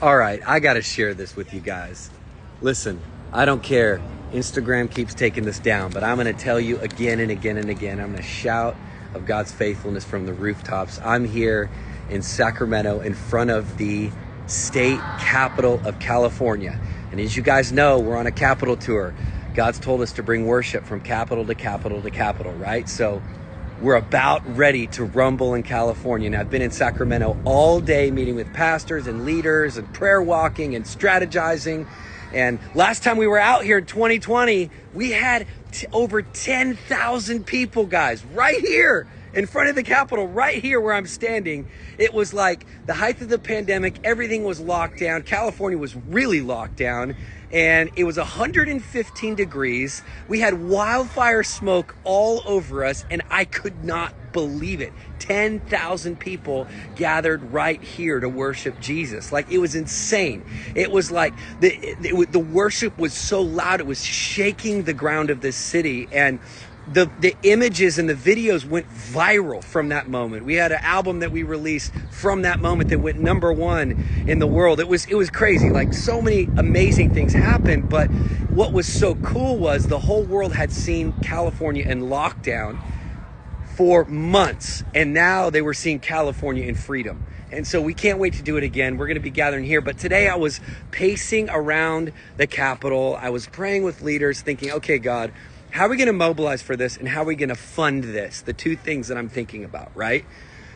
All right, I got to share this with you guys. Listen, I don't care. Instagram keeps taking this down, but I'm going to tell you again and again and again. I'm going to shout of God's faithfulness from the rooftops. I'm here in Sacramento in front of the state capital of California. And as you guys know, we're on a capital tour. God's told us to bring worship from capital to capital to capital, right? So we're about ready to rumble in California. And I've been in Sacramento all day meeting with pastors and leaders and prayer walking and strategizing. And last time we were out here in 2020, we had over 10,000 people, guys, right here in front of the Capitol, right here where I'm standing. It was like the height of the pandemic. Everything was locked down. California was really locked down. And it was 115 degrees. We had wildfire smoke all over us, and I could not believe it. 10,000 people gathered right here to worship Jesus. Like, it was insane. It was like the worship was so loud, it was shaking the ground of this city. And the images and the videos went viral from that moment. We had an album that we released from that moment that went #1 in the world. It was crazy. Like, so many amazing things happened. But what was so cool was the whole world had seen California in lockdown for months, and now they were seeing California in freedom. And so we can't wait to do it again. We're going to be gathering here. But today I was pacing around the Capitol. I was praying with leaders, thinking, okay, God, how are we going to mobilize for this, and how are we going to fund this? The two things that I'm thinking about, right?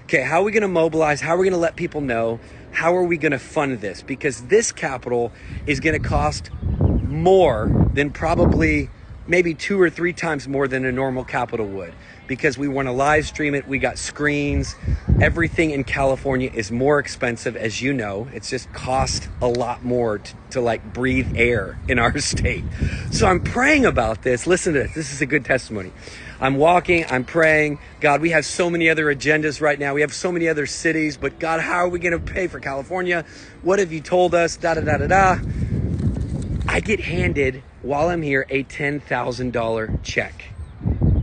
Okay, how are we going to mobilize? How are we going to let people know? How are we going to fund this? Because this Capitol is going to cost more than probably maybe 2 or 3 times more than a normal Capitol would, because we want to live stream it. We got screens. Everything in California is more expensive, as you know. It's just cost a lot more to like breathe air in our state. So I'm praying about this. Listen to this. This is a good testimony. I'm walking, I'm praying. God, we have so many other agendas right now. We have so many other cities, but God, how are we going to pay for California? What have you told us? Da, da, da, da, da. I get handed, while I'm here, a $10,000 check.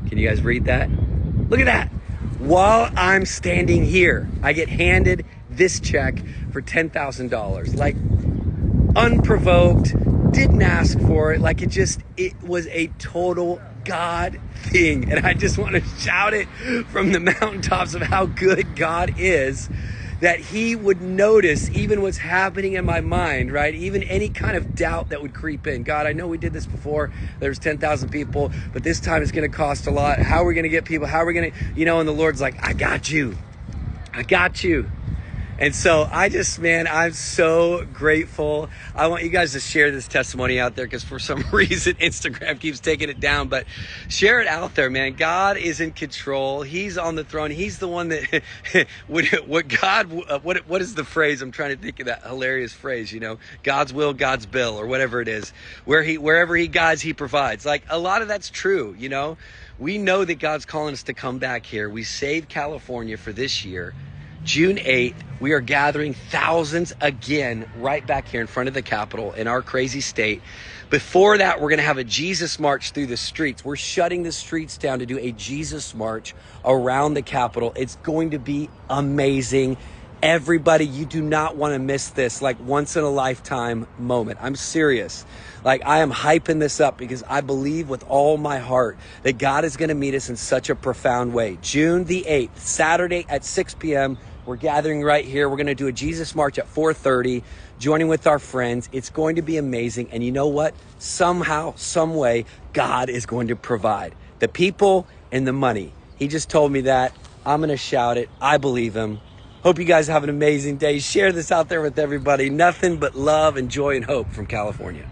Can you guys read that? Look at that. While I'm standing here, I get handed this check for $10,000. Like, unprovoked, didn't ask for it. Like, it was a total God thing. And I just want to shout it from the mountaintops of how good God is, that he would notice even what's happening in my mind, right? Even any kind of doubt that would creep in. God, I know we did this before. There's 10,000 people, but this time it's going to cost a lot. How are we going to get people? How are we going to, and the Lord's like, I got you. I got you. And so I'm so grateful. I want you guys to share this testimony out there, because for some reason Instagram keeps taking it down, but share it out there, man. God is in control. He's on the throne. He's the one that, what is the phrase? I'm trying to think of that hilarious phrase, God's will, God's bill, or whatever it is. Wherever he guides, he provides. Like, a lot of that's true, We know that God's calling us to come back here. We saved California for this year. June 8th, we are gathering thousands again right back here in front of the Capitol in our crazy state. Before that, we're going to have a Jesus march through the streets. We're shutting the streets down to do a Jesus march around the Capitol. It's going to be amazing. Everybody, you do not want to miss this, like, once in a lifetime moment. I'm serious. Like, I am hyping this up because I believe with all my heart that God is going to meet us in such a profound way. June the 8th, Saturday at 6 p.m., we're gathering right here. We're going to do a Jesus march at 4:30, joining with our friends. It's going to be amazing. And you know what? Somehow, some way, God is going to provide the people and the money. He just told me that. I'm going to shout it. I believe him. Hope you guys have an amazing day. Share this out there with everybody. Nothing but love and joy and hope from California.